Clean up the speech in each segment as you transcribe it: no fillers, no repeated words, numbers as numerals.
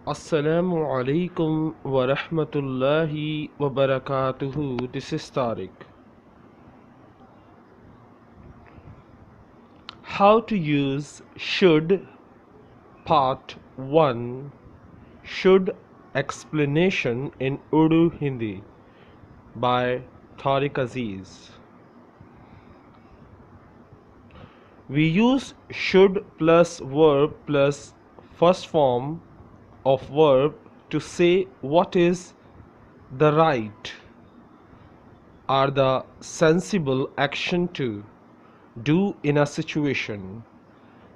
Assalamu alaikum wa rahmatullahi wa barakatuhu. This is Tariq. How to use should part 1 should explanation in Urdu Hindi by Tariq Aziz. We use should plus verb plus first form of verb to say what is the right or the sensible action to do in a situation.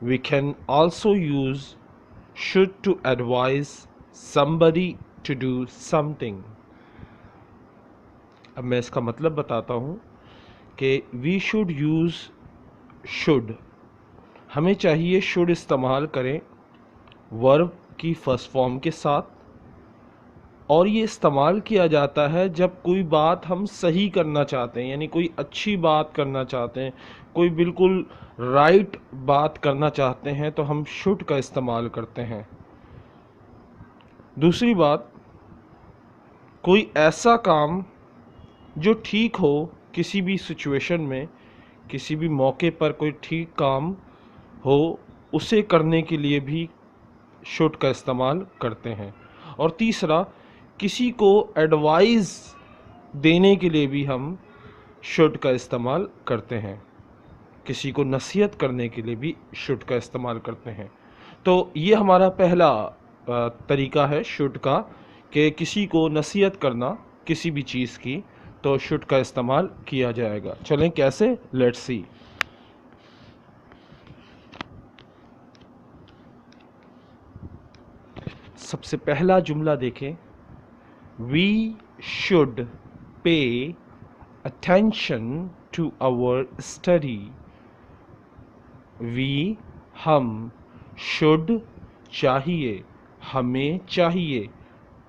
We can also use should to advise somebody to do something. अब मैं इसका मतलब बताता हूँ कि we should use should, हमें चाहिए should इस्तेमाल करें वर्ब की फर्स्ट फॉर्म के साथ, और ये इस्तेमाल किया जाता है जब कोई बात हम सही करना चाहते हैं, यानी कोई अच्छी बात करना चाहते हैं, कोई बिल्कुल राइट बात करना चाहते हैं तो हम शुड का इस्तेमाल करते हैं। दूसरी बात, कोई ऐसा काम जो ठीक हो किसी भी सिचुएशन में, किसी भी मौके पर कोई ठीक काम हो, उसे करने के लिए भी शुड का इस्तेमाल करते हैं। और तीसरा, किसी को एडवाइस देने के लिए भी हम शुड का इस्तेमाल करते हैं, किसी को नसीहत करने के लिए भी शुड का इस्तेमाल करते हैं। तो ये हमारा पहला तरीका है शुड का, कि किसी को नसीहत करना किसी भी चीज़ की, तो शुड का इस्तेमाल किया जाएगा। चलें कैसे, लेट्स सी। सबसे पहला जुमला देखें, we should pay attention to our study. We हम, शुड चाहिए, हमें चाहिए,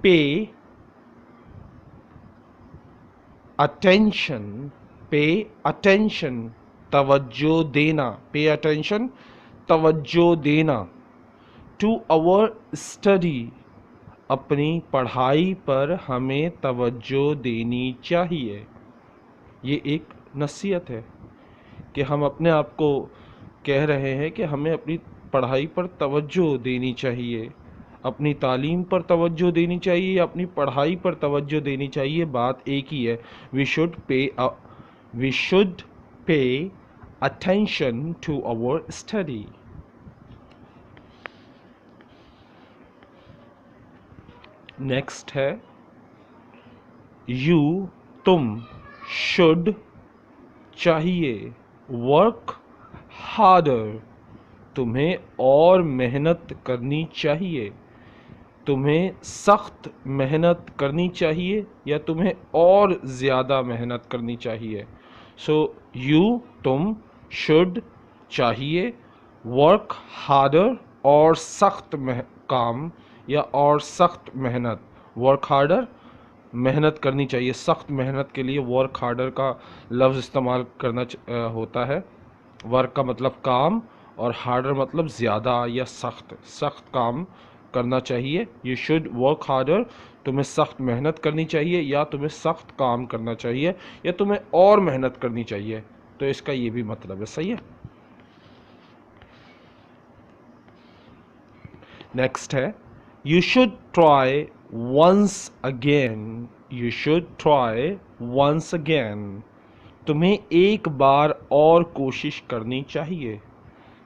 पे अटेंशन, पे अटेंशन तवज्जो देना, पे अटेंशन तवज्जो देना, टू आवर स्टडी अपनी पढ़ाई पर हमें तवज्जो देनी चाहिए। ये एक नसीहत है कि हम अपने आप को कह रहे हैं कि हमें अपनी पढ़ाई पर तवज्जो देनी चाहिए, अपनी तालीम पर तवज्जो देनी चाहिए, अपनी पढ़ाई पर तवज्जो देनी चाहिए, बात एक ही है। We should pay attention to our study. Next है यू, तुम, शुड चाहिए, वर्क हार्डर तुम्हें और मेहनत करनी चाहिए, तुम्हें सख्त मेहनत करनी चाहिए या तुम्हें और ज़्यादा मेहनत करनी चाहिए। सो यू तुम, शुड चाहिए, वर्क हार्डर और सख्त काम या और सख्त मेहनत। वर्क हार्डर मेहनत करनी चाहिए, सख्त मेहनत के लिए वर्क हार्डर का लफ्ज़ इस्तेमाल करना होता है। वर्क का मतलब काम और हार्डर मतलब ज़्यादा या सख्त, सख्त काम करना चाहिए। यू शुड वर्क हार्डर, तुम्हें सख्त मेहनत करनी चाहिए या तुम्हें सख्त काम करना चाहिए या तुम्हें और मेहनत करनी चाहिए, तो इसका ये भी मतलब है। सही है। नेक्स्ट है you should try once again. You should try once again, तुम्हें एक बार और कोशिश करनी चाहिए।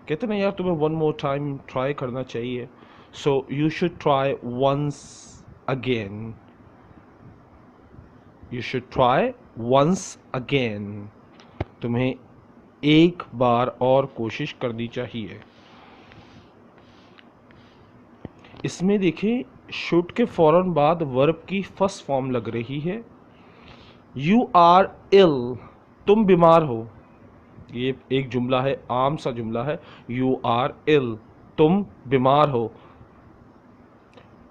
कहते ना यार, तुम्हें वन मोर टाइम ट्राई करना चाहिए। So you should try once again. You should try once again, तुम्हें एक बार और कोशिश करनी चाहिए। इसमें देखिए, शुड के फौरन बाद वर्ब की फर्स्ट फॉर्म लग रही है। यू आर इल, तुम बीमार हो। ये एक जुमला है, आम सा जुमला है। यू आर इल, तुम बीमार हो।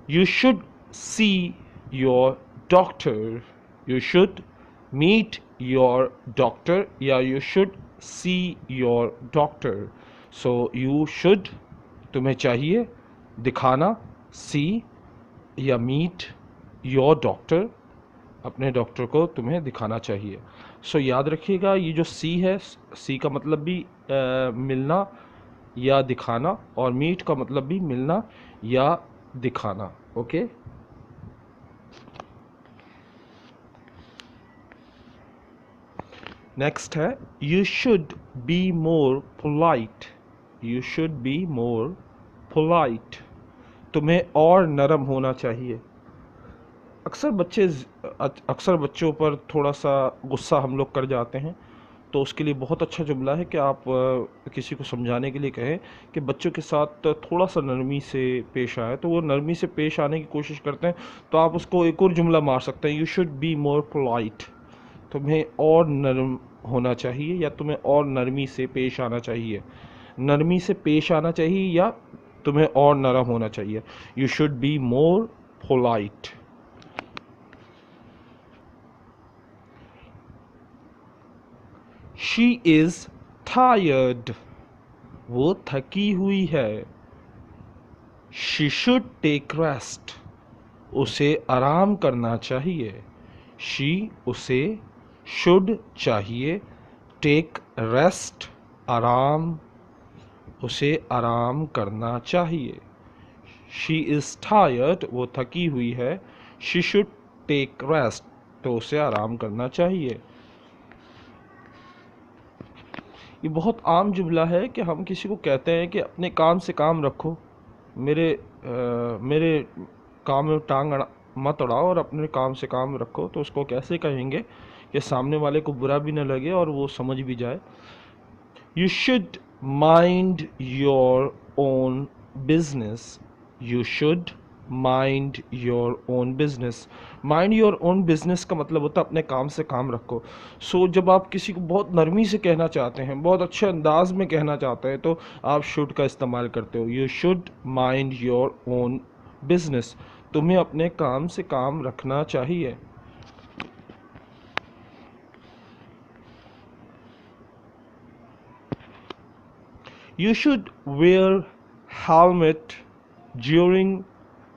You should see your doctor. You should meet your doctor या you should see your doctor. So you should तुम्हें चाहिए दिखाना, सी या मीट योर डॉक्टर, अपने डॉक्टर को तुम्हें दिखाना चाहिए। सो याद रखिएगा, ये जो सी है, सी का मतलब भी मिलना या दिखाना, और मीट का मतलब भी मिलना या दिखाना। ओके, नेक्स्ट है you should be more polite. You should be more polite, तुम्हें और नरम होना चाहिए। अक्सर बच्चे अक्सर बच्चों पर थोड़ा सा गुस्सा हम लोग कर जाते हैं, तो उसके लिए बहुत अच्छा जुमला है कि आप किसी को समझाने के लिए कहें कि बच्चों के साथ थोड़ा सा नरमी से पेश आए, तो वो नरमी से पेश आने की कोशिश करते हैं, तो आप उसको एक और जुमला मार सकते हैं, you should be more polite, तुम्हें और नरम होना चाहिए या तुम्हें और नरमी से पेश आना चाहिए। नरमी से पेश आना चाहिए या तुम्हें और नरम होना चाहिए। You should be more polite. She is tired, वो थकी हुई है। शी शुड टेक रेस्ट, उसे आराम करना चाहिए। शी उसे, शुड चाहिए, टेक रेस्ट आराम, उसे आराम करना चाहिए। शी इज़ टायर्ड, वो थकी हुई है। शी शुड टेक रेस्ट, तो उसे आराम करना चाहिए। ये बहुत आम जुमला है कि हम किसी को कहते हैं कि अपने काम से काम रखो, मेरे काम में टांग मत अड़ाओ और अपने काम से काम रखो। तो उसको कैसे कहेंगे कि सामने वाले को बुरा भी न लगे और वो समझ भी जाए। You should mind your own business. You should mind your own business. Mind your own business का मतलब होता है अपने काम से काम रखो। सो जब आप किसी को बहुत नरमी से कहना चाहते हैं, बहुत अच्छे अंदाज में कहना चाहते हैं, तो आप शुड का इस्तेमाल करते हो। You should mind your own business, तुम्हें अपने काम से काम रखना चाहिए। You should wear helmet during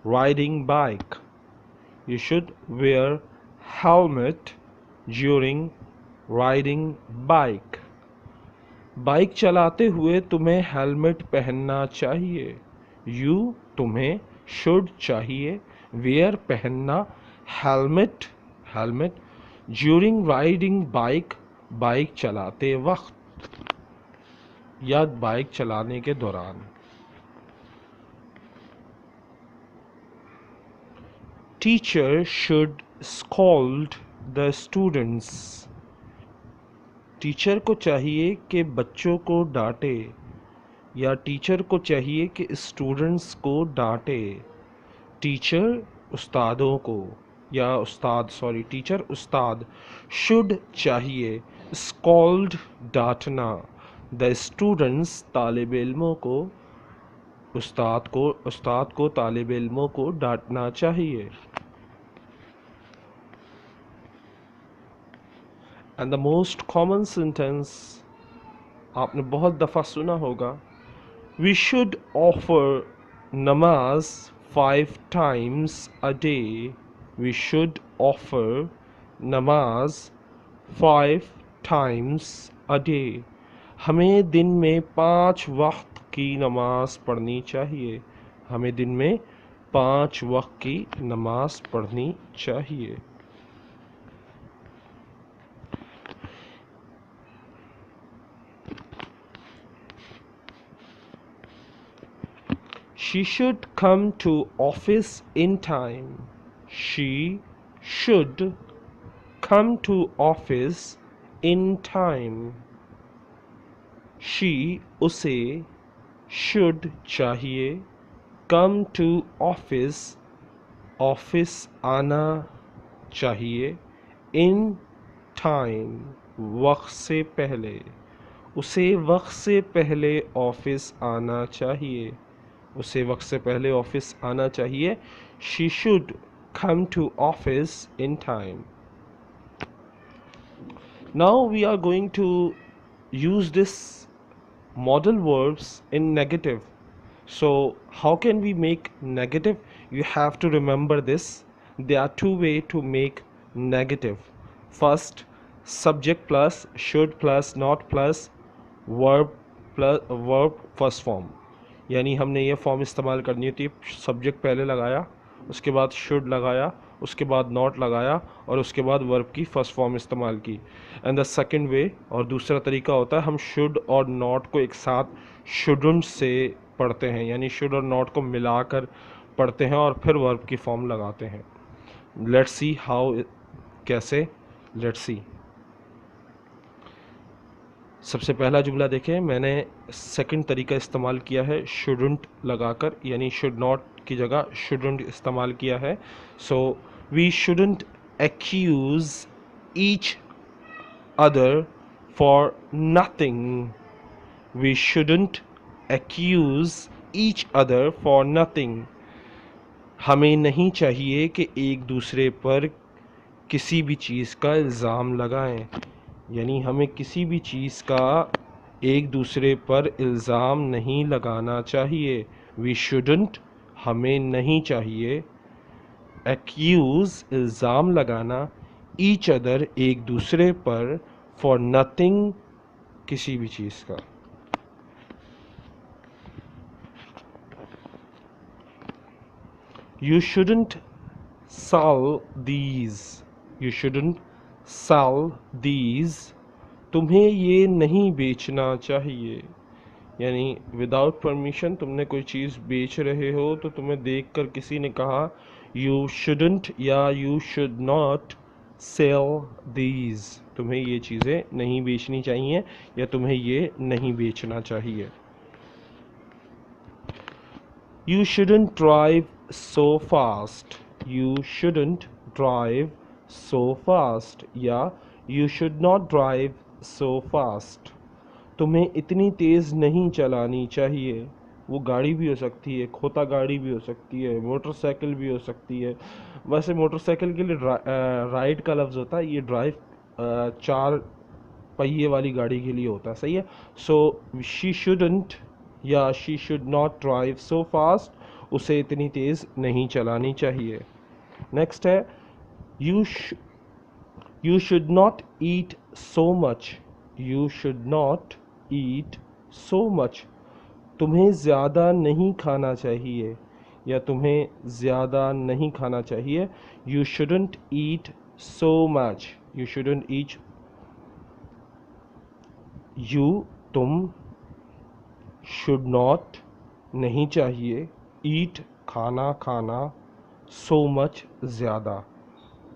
riding bike. You should wear helmet during riding bike. Bike चलाते हुए तुम्हें हेलमेट पहनना चाहिए। यू तुम्हें, शुड चाहिए, वेयर पहनना, helmet helmet, during riding bike bike चलाते वक्त या बाइक चलाने के दौरान। Teacher should scold the students. Teacher को चाहिए कि बच्चों को डांटे या टीचर को चाहिए कि स्टूडेंट्स को डांटे। टीचर उस्तादों को या उस्ताद सॉरी टीचर उस्ताद, शुड चाहिए, स्कॉल्ड डांटना, द स्टूडेंट्स तालिब इल्मों को, उस्ताद को तालिब इल्मों को डांटना चाहिए। And the most common sentence आपने बहुत दफ़ा सुना होगा, वी शुड ऑफर नमाज 5 times a day. We should offer नमाज 5 times a day. हमें दिन में 5 वक्त की नमाज पढ़नी चाहिए। हमें दिन में 5 वक्त की नमाज पढ़नी चाहिए। She should come to office in time. She should come to office in time. She उसे, should चाहिए, come to office ऑफिस आना चाहिए, in time वक्त से पहले, उसे वक्त से पहले ऑफिस आना चाहिए, उसे वक्त से पहले ऑफिस आना चाहिए। She should come to office in time. Now we are going to use this modal verbs in negative. So how can we make negative? You have to remember this. There are two ways to make negative. First, subject plus should plus not plus verb first form, यानी हमने ये form इस्तेमाल करनी होती है. Subject पहले लगाया, उसके बाद शुड लगाया, उसके बाद नॉट लगाया और उसके बाद वर्ब की फर्स्ट फॉर्म इस्तेमाल की. एंड द सेकंड वे, और दूसरा तरीका होता है हम शुड और नॉट को एक साथ शुडंट से पढ़ते हैं, यानी शुड और नॉट को मिलाकर पढ़ते हैं और फिर वर्ब की फॉर्म लगाते हैं. लेट्स सी हाउ, कैसे, लेट्स सी. सबसे पहला जुमला देखें, मैंने सेकंड तरीका इस्तेमाल किया है शुडंट लगाकर, यानी शुड नॉट की जगह शुडंट इस्तेमाल किया है. So we shouldn't accuse each other for nothing. We shouldn't accuse each other for nothing. हमें नहीं चाहिए कि एक दूसरे पर किसी भी चीज़ का इल्ज़ाम लगाएं, यानी हमें किसी भी चीज़ का एक दूसरे पर इल्ज़ाम नहीं लगाना चाहिए. वी शुडंट, हमें नहीं चाहिए, एक्यूज़ इल्ज़ाम लगाना, ईच अदर एक दूसरे पर, फॉर नथिंग किसी भी चीज़ का. You shouldn't sell these. You shouldn't sell these. तुम्हें ये नहीं बेचना चाहिए, यानी विदाउट परमिशन तुमने कोई चीज़ बेच रहे हो तो तुम्हें देखकर किसी ने कहा you shouldn't या you should not sell these. तुम्हें ये चीज़ें नहीं बेचनी चाहिए या तुम्हें ये नहीं बेचना चाहिए. You shouldn't drive so fast. You shouldn't drive so fast या you should not drive so fast. तुम्हें इतनी तेज़ नहीं चलानी चाहिए. वो गाड़ी भी हो सकती है, खोता गाड़ी भी हो सकती है, मोटरसाइकिल भी हो सकती है. वैसे मोटरसाइकिल के लिए राइड का लफ्ज़ होता है, ये ड्राइव चार पहिए वाली गाड़ी के लिए होता है. सही है. सो शी शुडंट या she should not drive so fast. उसे इतनी तेज़ नहीं चलानी चाहिए. नेक्स्ट है you should not eat so much. You should not eat so much. तुम्हें ज़्यादा नहीं खाना चाहिए या तुम्हें ज़्यादा नहीं खाना चाहिए. You shouldn't eat so much. You shouldn't eat, you तुम, शुड नॉट नहीं चाहिए, ईट खाना खाना, सो मच ज़्यादा.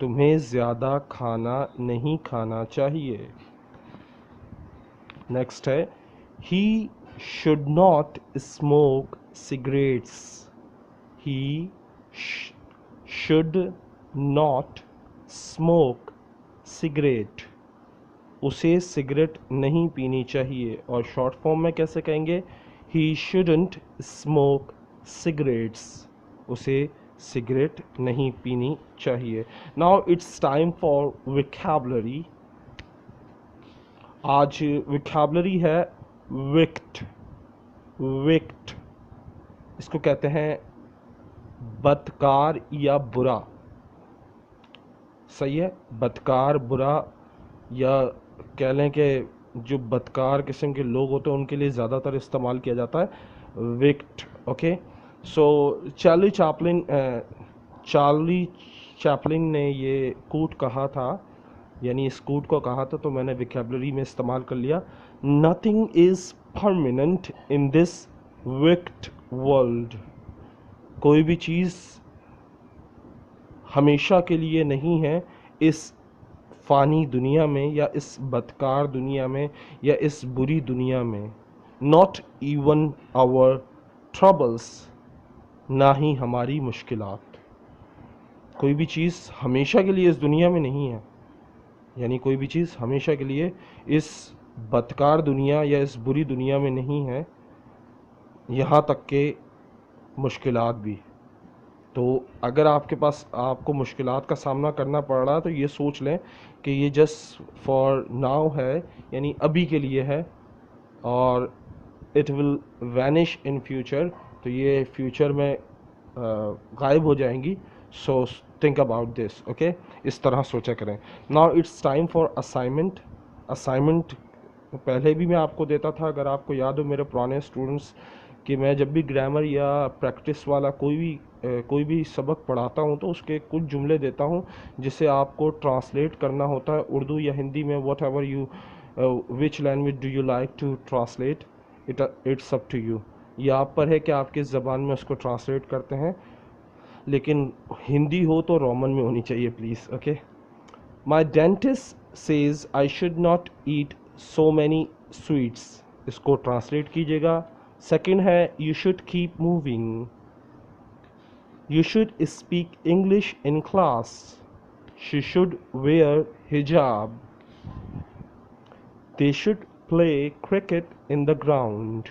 तुम्हें ज़्यादा खाना नहीं खाना चाहिए. नेक्स्ट है he should not smoke cigarettes. He should not smoke cigarette. उसे सिगरेट नहीं पीनी चाहिए. और शॉर्ट फॉर्म में कैसे कहेंगे, ही शुडंट स्मोक सिगरेट्स. उसे सिगरेट नहीं पीनी चाहिए. Now it's time for vocabulary. आज विकैबुलरी है विक्ट. विक्ट इसको कहते हैं बदकार या बुरा. सही है. बदकार, बुरा, या कह लें कि जो बदकार किस्म के लोग होते हैं उनके लिए ज़्यादातर इस्तेमाल किया जाता है विक्ट. ओके. सो चार्ली चैपलिन ने ये कोट कहा था, यानी इस कोट को कहा था, तो मैंने विकैबुलरी में इस्तेमाल कर लिया. Nothing is permanent in this विक्ट world. कोई भी चीज़ हमेशा के लिए नहीं है इस फ़ानी दुनिया में या इस बदकार दुनिया में या इस बुरी दुनिया में. नॉट इवन आवर ट्रबल्स, ना ही हमारी मुश्किलात. कोई भी चीज़ हमेशा के लिए इस दुनिया में नहीं है, यानी कोई भी चीज़ हमेशा के लिए इस बदकार दुनिया या इस बुरी दुनिया में नहीं है, यहाँ तक के मुश्किलात भी. तो अगर आपके पास आपको मुश्किलात का सामना करना पड़ रहा है तो ये सोच लें कि ये जस्ट फॉर नाउ है, यानी अभी के लिए है, और it will vanish in future. तो ये फ्यूचर में गायब हो जाएंगी। So think about this, okay, इस तरह सोचा करें। Now it's time for assignment. Assignment पहले भी मैं आपको देता था, अगर आपको याद हो मेरे पुराने स्टूडेंट्स, कि मैं जब भी ग्रामर या प्रैक्टिस वाला कोई भी सबक पढ़ाता हूँ तो उसके कुछ जुमले देता हूँ जिसे आपको ट्रांसलेट करना होता है उर्दू या हिंदी में, whatever you, which language do you like to translate, it's up to you. ये आप पर है कि आप किस ज़बान में उसको ट्रांसलेट करते हैं, लेकिन हिंदी हो तो रोमन में होनी चाहिए please, okay. My dentist says I should not eat so many sweets, इसको ट्रांसलेट कीजिएगा। सेकंड है you should keep moving, you should speak English in class, she should wear hijab, they should play cricket in the ground.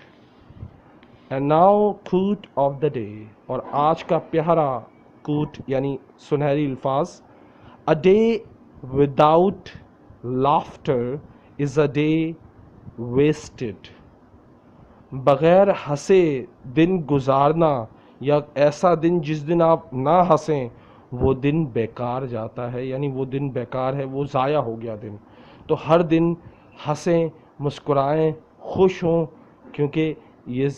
And now quote of the day, और आज का प्यारा quote यानी सुनहरी अल्फाज। A day without laughter is a day wasted. बग़ैर हंसे दिन गुजारना, या ऐसा दिन जिस दिन आप ना हंसें वो दिन बेकार जाता है, यानी वो दिन बेकार है, वो ज़ाया हो गया दिन। तो हर दिन हंसें, मुस्कुराएं, खुश हों, क्योंकि ये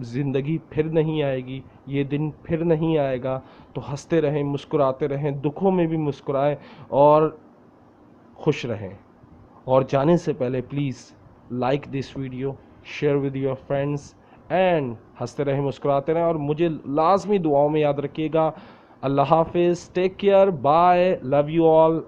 ज़िंदगी फिर नहीं आएगी, ये दिन फिर नहीं आएगा। तो हंसते रहें, मुस्कुराते रहें, दुखों में भी मुस्कुराएं और खुश रहें। और जाने से पहले please like this video, share with your friends and हंसते रहें, मुस्कुराते रहें, और मुझे लाजमी दुआओं में याद रखिएगा। अल्लाह हाफिज़, take care, bye, love you all.